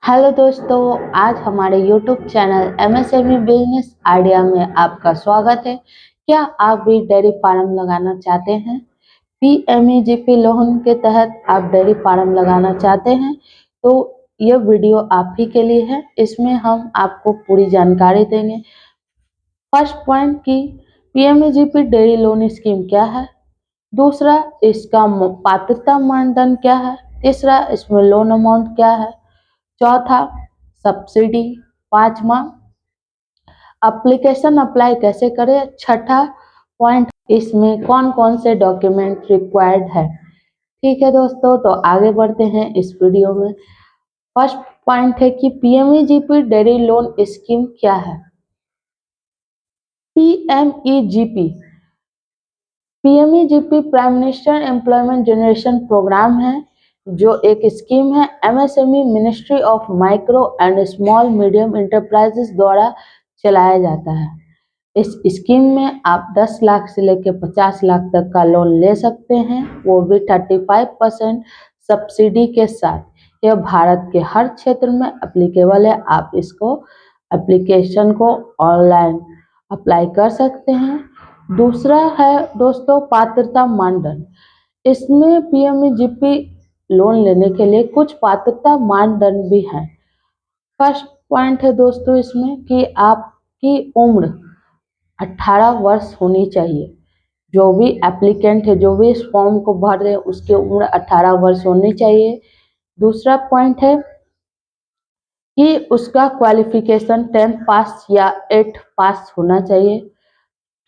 Hello दोस्तों, आज हमारे YouTube channel MSME business idea में आपका स्वागत है। क्या आप भी डेयरी फार्म लगाना चाहते हैं? पीएमईजीपी लोन के तहत आप डेयरी फार्म लगाना चाहते हैं तो यह वीडियो आप ही के लिए है। इसमें हम आपको पूरी जानकारी देंगे। फर्स्ट पॉइंट की पीएमईजीपी डेयरी लोन स्कीम क्या है, दूसरा इसका पात्रता मानदंड क्या है, तीसरा इसमें लोन अमाउंट क्या है, चौथा सब्सिडी, पांचवा एप्लीकेशन अप्लाई कैसे करें, छठा पॉइंट इसमें कौन कौन से डॉक्यूमेंट रिक्वायर्ड है। ठीक है दोस्तों, तो आगे बढ़ते हैं इस वीडियो में। फर्स्ट पॉइंट है कि पीएमईजीपी डेयरी लोन स्कीम क्या है। PMEGP PMEGP prime minister employment generation programme है, जो एक स्कीम है MSME ministry of micro and small medium enterprises द्वारा चलाया जाता है। इस स्कीम में आप 10 लाख से लेकर 50 लाख तक का लोन ले सकते हैं, वो भी 35% सब्सिडी के साथ। यह भारत के हर क्षेत्र में एप्लीकेबल है। आप इसको एप्लीकेशन को ऑनलाइन अप्लाई कर सकते हैं। दूसरा है दोस्तों पात्रता मानदंड। इसमें पीएमईजीपी लोन लेने के लिए कुछ पात्रता मानदंड भी हैं। फर्स्ट पॉइंट है दोस्तों इसमें कि आपकी उम्र 18 वर्ष होनी चाहिए। जो भी एप्लीकेंट है, जो भी इस फॉर्म को भर रहे हैं, उसकी उम्र 18 वर्ष होनी चाहिए। दूसरा पॉइंट है कि उसका क्वालिफिकेशन 10th पास या 8th पास होना चाहिए।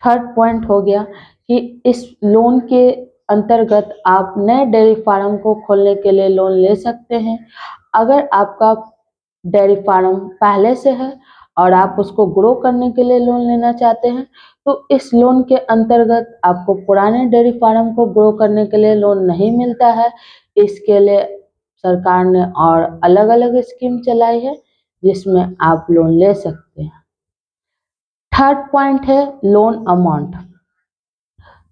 थर्ड पॉइंट हो गया कि इस लोन के अंतर्गत आप नए डेयरी फार्म को खोलने के लिए लोन ले सकते हैं। अगर आपका डेयरी फार्म पहले से है और आप उसको ग्रो करने के लिए लोन लेना चाहते हैं तो इस लोन के अंतर्गत आपको पुराने डेयरी फार्म को ग्रो करने के लिए लोन नहीं मिलता है। इसके लिए सरकार ने और अलग अलग स्कीम चलाई है जिसमें आप लोन ले सकते हैं। थर्ड पॉइंट है लोन अमाउंट।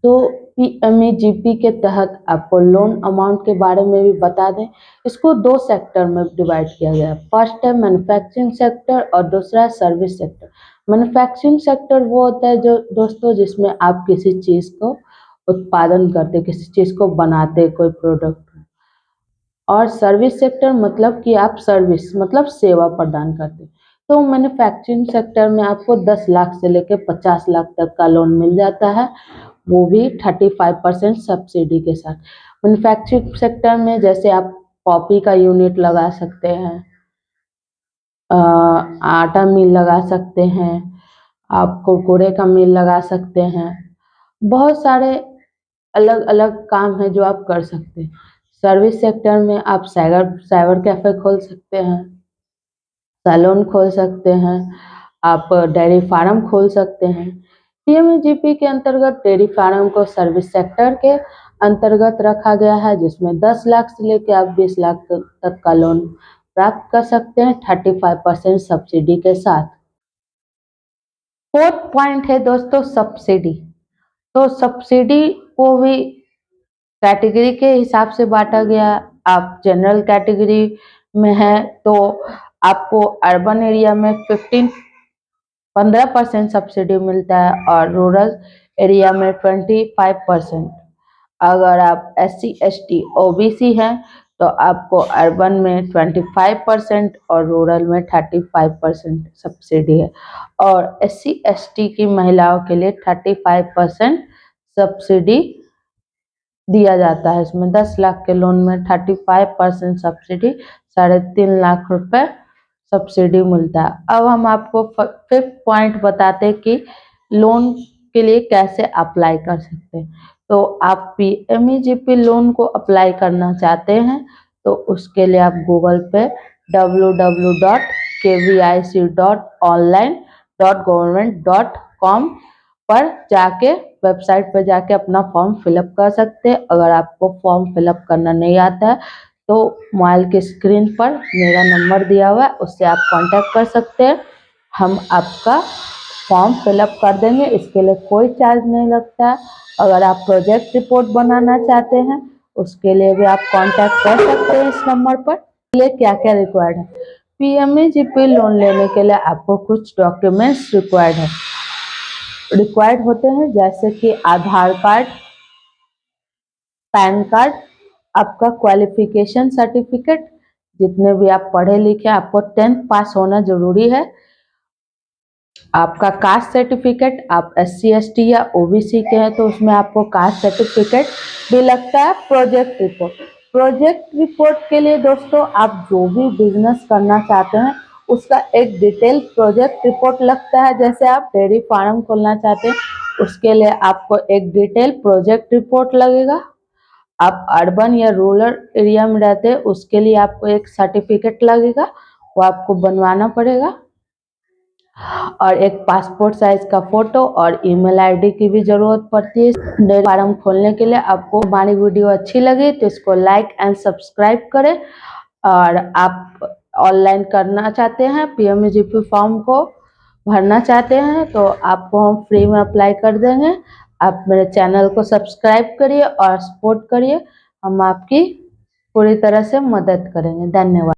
तो पीएमईजीपी के तहत आपको लोन अमाउंट के बारे में भी बता दें। इसको दो सेक्टर में डिवाइड किया गया है। फर्स्ट है मैन्युफैक्चरिंग सेक्टर और दूसरा है सर्विस सेक्टर। मैन्युफैक्चरिंग सेक्टर वो होता है जो दोस्तों जिसमें आप किसी चीज़ को उत्पादन करते, किसी चीज़ को बनाते, कोई प्रोडक्ट। और सर्विस सेक्टर मतलब कि आप सर्विस मतलब सेवा प्रदान करते। तो मैन्युफैक्चरिंग सेक्टर में आपको 10 लाख से लेकर 50 लाख तक का लोन मिल जाता है, वो भी 35% सब्सिडी के साथ। मैन्युफैक्चरिंग सेक्टर में जैसे आप कॉफी का यूनिट लगा सकते हैं, आटा मिल लगा सकते हैं, आप कुरकुरे का मिल लगा सकते हैं। बहुत सारे अलग अलग काम है जो आप कर सकते हैं। सर्विस सेक्टर में आप साइबर साइबर कैफे खोल सकते हैं, सैलून खोल सकते हैं, आप डेयरी फार्म खोल सकते हैं। पीएमजीपी के अंतर्गत डेयरी फार्म को सर्विस सेक्टर के अंतर्गत रखा गया है, जिसमें 10 लाख से लेकर आप 20 लाख तक का लोन प्राप्त कर सकते हैं 35% सब्सिडी के साथ। फोर्थ पॉइंट है दोस्तों सब्सिडी। तो सब्सिडी को भी कैटेगरी के हिसाब से बांटा गया। आप जनरल कैटेगरी में है तो आपको अर्बन एरिया में 15% सब्सिडी मिलता है और रूरल एरिया में 25%। अगर आप SC ST OBC हैं तो आपको अर्बन में 25% और रूरल में 35% सब्सिडी है। और SC ST की महिलाओं के लिए 35% सब्सिडी दिया जाता है। इसमें 10 लाख के लोन में 35% सब्सिडी, 3.5 लाख रुपए सब्सिडी मिलता है। अब हम आपको फिफ्थ पॉइंट बताते हैं कि लोन के लिए कैसे अप्लाई कर सकते हैं। तो आप पीएमईजीपी लोन को अप्लाई करना चाहते हैं तो उसके लिए आप गूगल पे www.kvic.online.government.com पर जाके वेबसाइट पर जाके अपना फॉर्म फिलअप कर सकते हैं। अगर आपको फॉर्म फिलअप करना नहीं आता है तो मोबाइल के स्क्रीन पर मेरा नंबर दिया हुआ है, उससे आप कांटेक्ट कर सकते हैं। हम आपका फॉर्म फिलअप कर देंगे, इसके लिए कोई चार्ज नहीं लगता है। अगर आप प्रोजेक्ट रिपोर्ट बनाना चाहते हैं उसके लिए भी आप कांटेक्ट कर सकते हैं इस नंबर पर। लिए क्या क्या रिक्वायर्ड है, पीएमईजीपी लोन लेने के लिए आपको कुछ डॉक्यूमेंट्स रिक्वायर्ड होते हैं, जैसे कि आधार कार्ड, पैन कार्ड, आपका क्वालिफिकेशन सर्टिफिकेट, जितने भी आप पढ़े लिखे आपको 10th पास होना जरूरी है, आपका कास्ट सर्टिफिकेट, आप SC ST या OBC के हैं तो उसमें आपको कास्ट सर्टिफिकेट भी लगता है। प्रोजेक्ट रिपोर्ट के लिए दोस्तों आप जो भी बिजनेस करना चाहते हैं उसका एक डिटेल प्रोजेक्ट रिपोर्ट लगता है। जैसे आप डेयरी फार्म खोलना चाहते हैं उसके लिए आपको एक डिटेल प्रोजेक्ट रिपोर्ट लगेगा। आप अर्बन या रूरल एरिया में रहते हैं उसके लिए आपको एक सर्टिफिकेट लगेगा, वो आपको बनवाना पड़ेगा। और एक पासपोर्ट साइज का फोटो और ईमेल आईडी की भी जरूरत पड़ती है डेयरी फार्म खोलने के लिए। आपको हमारी वीडियो अच्छी लगी तो इसको लाइक एंड सब्सक्राइब करें। और आप ऑनलाइन करना चाहते हैं, पीएमईजीपी फॉर्म को भरना चाहते हैं तो आपको हम फ्री में अप्लाई कर देंगे। आप मेरे चैनल को सब्सक्राइब करिए और सपोर्ट करिए, हम आपकी पूरी तरह से मदद करेंगे। धन्यवाद।